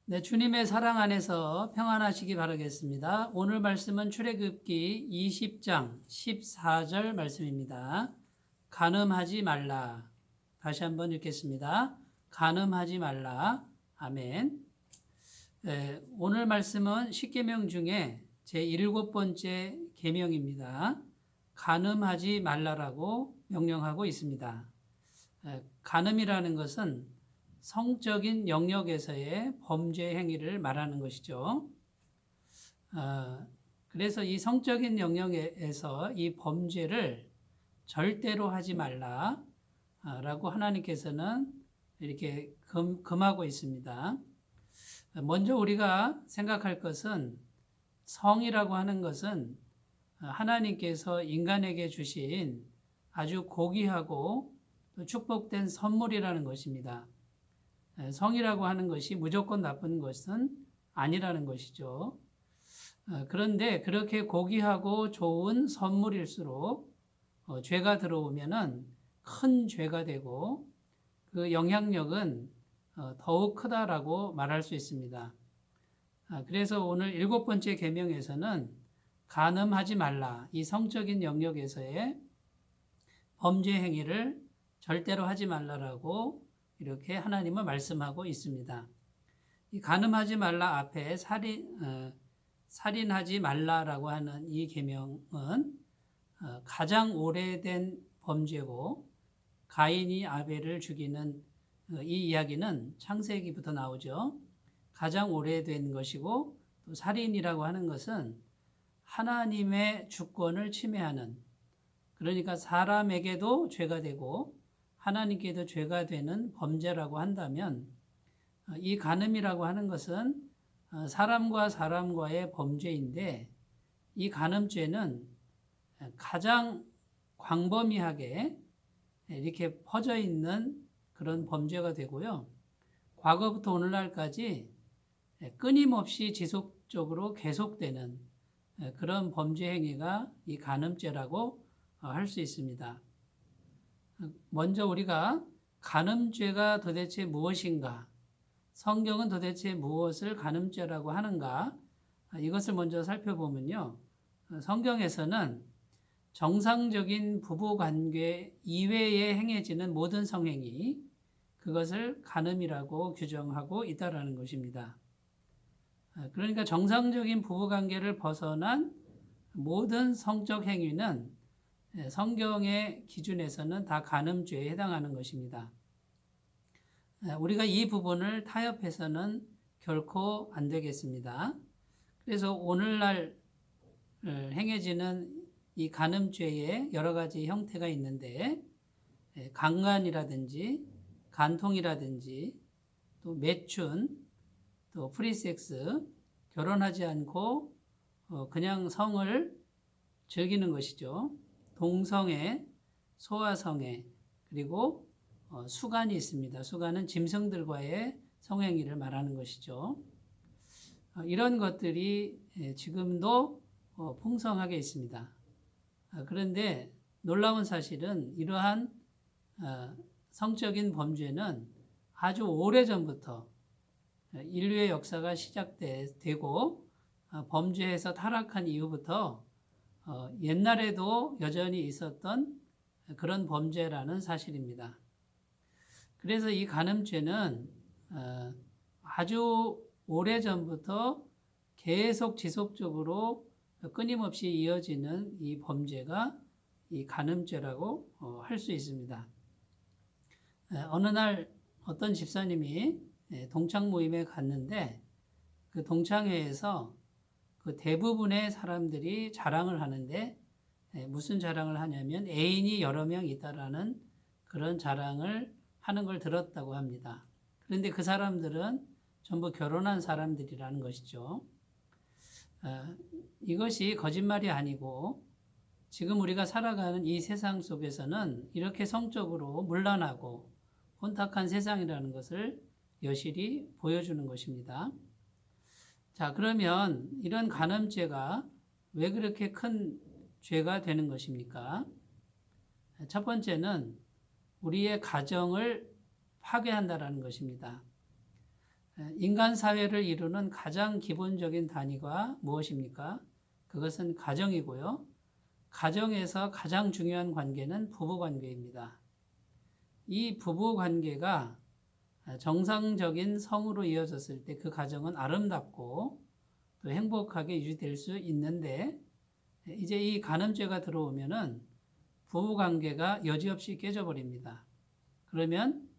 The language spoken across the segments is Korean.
네, 주님의 사랑 안에서 평안하시기 바라겠습니다. 오늘 말씀은 출애굽기 20장 14절 말씀입니다. 간음하지 말라. 다시 한번 읽겠습니다. 간음하지 말라. 아멘. 오늘 말씀은 십계명 중에 제7번째 계명입니다. 간음하지 말라라고 명령하고 있습니다. 간음이라는 것은 성적인 영역에서의 범죄 행위를 말하는 것이죠. 그래서 이 성적인 영역에서 이 범죄를 절대로 하지 말라라고 하나님께서는 이렇게 금하고 있습니다. 먼저 우리가 생각할 것은 성이라고 하는 것은 하나님께서 인간에게 주신 아주 고귀하고 축복된 선물이라는 것입니다. 성이라고 하는 것이 무조건 나쁜 것은 아니라는 것이죠. 그런데 그렇게 고귀하고 좋은 선물일수록 죄가 들어오면은 큰 죄가 되고 그 영향력은 더욱 크다라고 말할 수 있습니다. 그래서 오늘 7번째 계명에서는 간음하지 말라, 이 성적인 영역에서의 범죄 행위를 절대로 하지 말라라고 이렇게 하나님은 말씀하고 있습니다. 이 간음하지 말라 앞에 살인하지 말라라고 하는 이 계명은 가장 오래된 범죄고 가인이 아벨을 죽이는 이 이야기는 창세기부터 나오죠. 가장 오래된 것이고 또 살인이라고 하는 것은 하나님의 주권을 침해하는, 그러니까 사람에게도 죄가 되고 하나님께도 죄가 되는 범죄라고 한다면 이 간음이라고 하는 것은 사람과 사람과의 범죄인데 이 간음죄는 가장 광범위하게 이렇게 퍼져 있는 그런 범죄가 되고요. 과거부터 오늘날까지 끊임없이 지속적으로 계속되는 그런 범죄 행위가 이 간음죄라고 할 수 있습니다. 먼저 우리가 간음죄가 도대체 무엇인가, 성경은 도대체 무엇을 간음죄라고 하는가, 이것을 먼저 살펴보면요. 성경에서는 정상적인 부부관계 이외에 행해지는 모든 성행위, 그것을 간음이라고 규정하고 있다는 것입니다. 그러니까 정상적인 부부관계를 벗어난 모든 성적 행위는 성경의 기준에서는 다 간음죄에 해당하는 것입니다. 우리가 이 부분을 타협해서는 결코 안 되겠습니다. 그래서 오늘날 행해지는 이 간음죄의 여러 가지 형태가 있는데 강간이라든지 간통이라든지 또 매춘, 또 프리섹스, 결혼하지 않고 그냥 성을 즐기는 것이죠. 동성애, 소아성애, 그리고 수간이 있습니다. 수간은 짐승들과의 성행위를 말하는 것이죠. 이런 것들이 지금도 풍성하게 있습니다. 그런데 놀라운 사실은 이러한 성적인 범죄는 아주 오래전부터 인류의 역사가 시작되고 범죄에서 타락한 이후부터 옛날에도 여전히 있었던 그런 범죄라는 사실입니다. 그래서 이 간음죄는 아주 오래전부터 계속 지속적으로 끊임없이 이어지는 이 범죄가 이 간음죄라고 할 수 있습니다. 어느 날 어떤 집사님이 동창 모임에 갔는데 그 동창회에서 그 대부분의 사람들이 자랑을 하는데 무슨 자랑을 하냐면 애인이 여러 명 있다라는 그런 자랑을 하는 걸 들었다고 합니다. 그런데 그 사람들은 전부 결혼한 사람들이라는 것이죠. 이것이 거짓말이 아니고 지금 우리가 살아가는 이 세상 속에서는 이렇게 성적으로 문란하고 혼탁한 세상이라는 것을 여실히 보여주는 것입니다. 자, 그러면 이런 간음죄가 왜 그렇게 큰 죄가 되는 것입니까? 첫 번째는 우리의 가정을 파괴한다라는 것입니다. 인간 사회를 이루는 가장 기본적인 단위가 무엇입니까? 그것은 가정이고요. 가정에서 가장 중요한 관계는 부부 관계입니다. 이 부부 관계가 정상적인 성으로 이어졌을 때 그 가정은 아름답고 또 행복하게 유지될 수 있는데, 이제 이 간음죄가 들어오면은 부부 관계가 여지없이 깨져버립니다. 그러면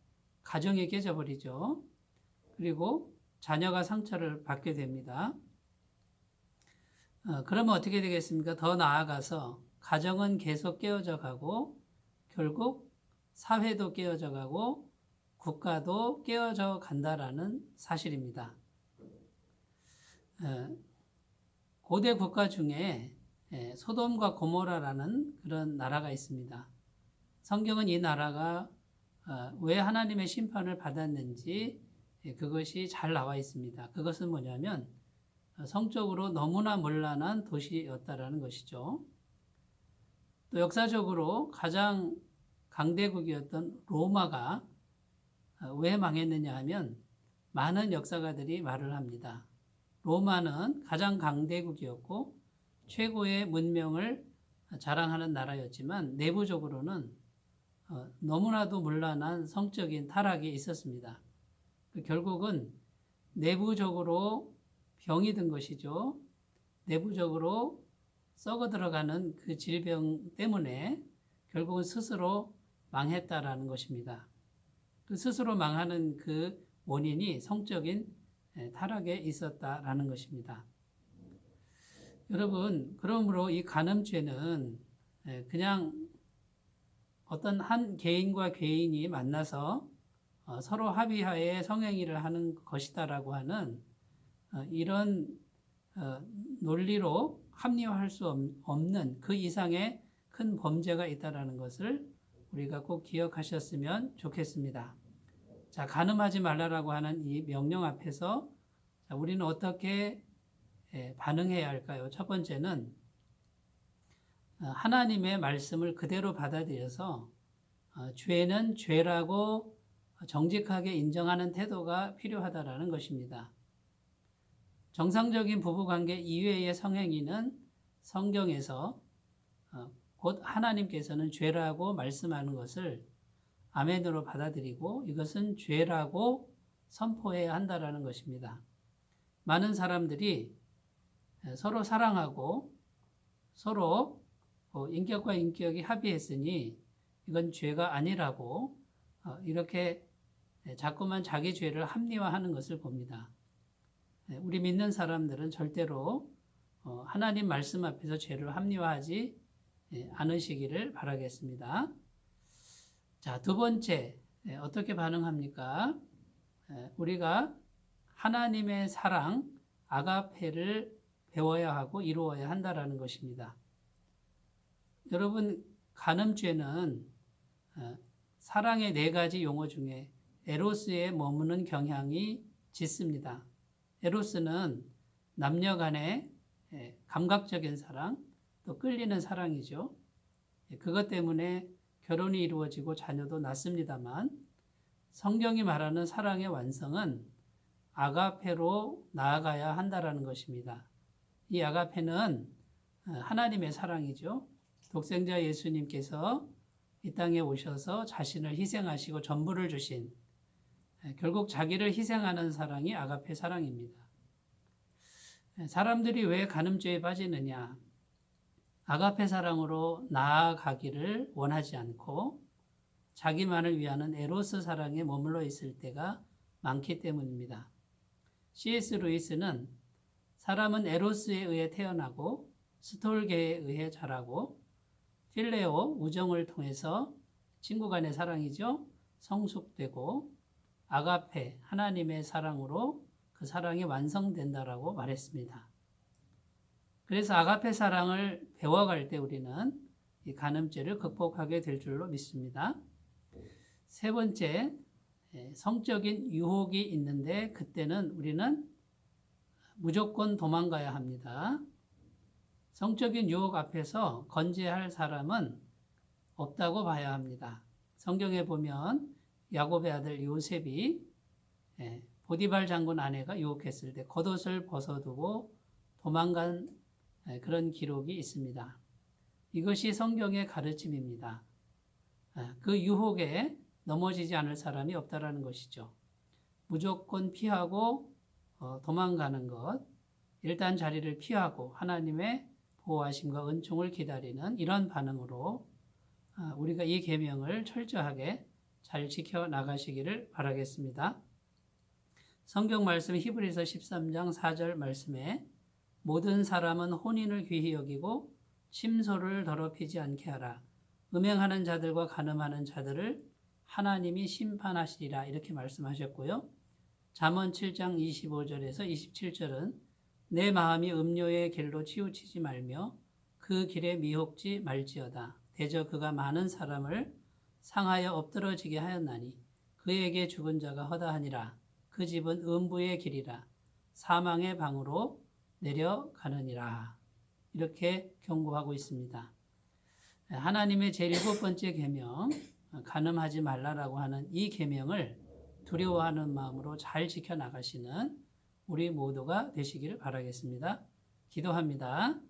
가정이 깨져버리죠. 그리고 자녀가 상처를 받게 됩니다. 그러면 어떻게 되겠습니까? 더 나아가서 가정은 계속 깨어져 가고 결국 사회도 깨어져 가고 국가도 깨어져 간다라는 사실입니다. 고대 국가 중에 소돔과 고모라라는 그런 나라가 있습니다. 성경은 이 나라가 왜 하나님의 심판을 받았는지 그것이 잘 나와 있습니다. 그것은 뭐냐면 성적으로 너무나 문란한 도시였다라는 것이죠. 또 역사적으로 가장 강대국이었던 로마가 왜 망했느냐 하면 많은 역사가들이 말을 합니다. 로마는 가장 강대국이었고 최고의 문명을 자랑하는 나라였지만 내부적으로는 너무나도 문란한 성적인 타락이 있었습니다. 결국은 내부적으로 병이 든 것이죠. 내부적으로 썩어 들어가는 그 질병 때문에 결국은 스스로 망했다라는 것입니다. 그 스스로 망하는 그 원인이 성적인 타락에 있었다라는 것입니다. 여러분, 그러므로 이 간음죄는 그냥 어떤 한 개인과 개인이 만나서 서로 합의하에 성행위를 하는 것이다라고 하는 이런 논리로 합리화할 수 없는 그 이상의 큰 범죄가 있다라는 것을 우리가 꼭 기억하셨으면 좋겠습니다. 자, 간음하지 말라라고 하는 이 명령 앞에서 우리는 어떻게 반응해야 할까요? 첫 번째는 하나님의 말씀을 그대로 받아들여서 죄는 죄라고 정직하게 인정하는 태도가 필요하다라는 것입니다. 정상적인 부부관계 이외의 성행위는 성경에서 곧 하나님께서는 죄라고 말씀하는 것을 아멘으로 받아들이고 이것은 죄라고 선포해야 한다라는 것입니다. 많은 사람들이 서로 사랑하고 서로 인격과 인격이 합의했으니 이건 죄가 아니라고 이렇게 자꾸만 자기 죄를 합리화하는 것을 봅니다. 우리 믿는 사람들은 절대로 하나님 말씀 앞에서 죄를 합리화하지 않으시기를 바라겠습니다. 자, 두 번째, 어떻게 반응합니까? 우리가 하나님의 사랑, 아가페를 배워야 하고 이루어야 한다라는 것입니다. 여러분, 간음죄는 사랑의 네 가지 용어 중에 에로스에 머무는 경향이 짙습니다. 에로스는 남녀 간의 감각적인 사랑, 또 끌리는 사랑이죠. 그것 때문에 결혼이 이루어지고 자녀도 낳습니다만 성경이 말하는 사랑의 완성은 아가페로 나아가야 한다라는 것입니다. 이 아가페는 하나님의 사랑이죠. 독생자 예수님께서 이 땅에 오셔서 자신을 희생하시고 전부를 주신 결국 자기를 희생하는 사랑이 아가페 사랑입니다. 사람들이 왜 간음죄에 빠지느냐? 아가페 사랑으로 나아가기를 원하지 않고 자기만을 위하는 에로스 사랑에 머물러 있을 때가 많기 때문입니다. C.S. 루이스는 사람은 에로스에 의해 태어나고 스톨게에 의해 자라고 필레오 우정을 통해서 친구 간의 사랑이죠. 성숙되고 아가페 하나님의 사랑으로 그 사랑이 완성된다라고 말했습니다. 그래서 아가페 사랑을 배워갈 때 우리는 이 간음죄를 극복하게 될 줄로 믿습니다. 세 번째, 성적인 유혹이 있는데 그때는 우리는 무조건 도망가야 합니다. 성적인 유혹 앞에서 건재할 사람은 없다고 봐야 합니다. 성경에 보면 야곱의 아들 요셉이 보디발 장군 아내가 유혹했을 때 겉옷을 벗어두고 도망간 그런 기록이 있습니다. 이것이 성경의 가르침입니다. 그 유혹에 넘어지지 않을 사람이 없다라는 것이죠. 무조건 피하고 도망가는 것, 일단 자리를 피하고 하나님의 보호하심과 은총을 기다리는 이런 반응으로 우리가 이 계명을 철저하게 잘 지켜 나가시기를 바라겠습니다. 성경 말씀 히브리서 13장 4절 말씀에 모든 사람은 혼인을 귀히 여기고 침소를 더럽히지 않게 하라. 음행하는 자들과 간음하는 자들을 하나님이 심판하시리라 이렇게 말씀하셨고요. 잠언 7장 25절에서 27절은 내 마음이 음료의 길로 치우치지 말며 그 길에 미혹지 말지어다. 대저 그가 많은 사람을 상하여 엎드러지게 하였나니 그에게 죽은 자가 허다하니라. 그 집은 음부의 길이라 사망의 방으로 내려가느니라. 이렇게 경고하고 있습니다. 하나님의 제7번째 계명, 간음하지 말라라고 하는 이 계명을 두려워하는 마음으로 잘 지켜나가시는 우리 모두가 되시기를 바라겠습니다. 기도합니다.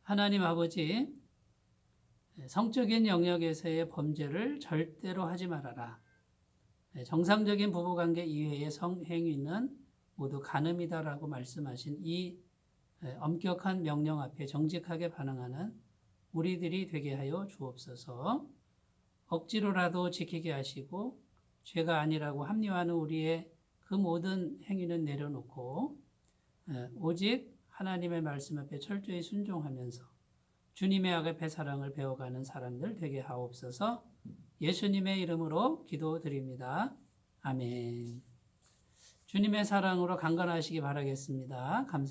하나님 아버지, 성적인 영역에서의 범죄를 절대로 하지 말아라. 정상적인 부부관계 이외의 성행위는 모두 간음이다라고 말씀하신 이 엄격한 명령 앞에 정직하게 반응하는 우리들이 되게 하여 주옵소서. 억지로라도 지키게 하시고 죄가 아니라고 합리화하는 우리의 그 모든 행위는 내려놓고 오직 하나님의 말씀 앞에 철저히 순종하면서 주님의 agape 사랑을 배워가는 사람들 되게 하옵소서. 예수님의 이름으로 기도드립니다. 아멘. 주님의 사랑으로 강건하시기 바라겠습니다. 감사합니다.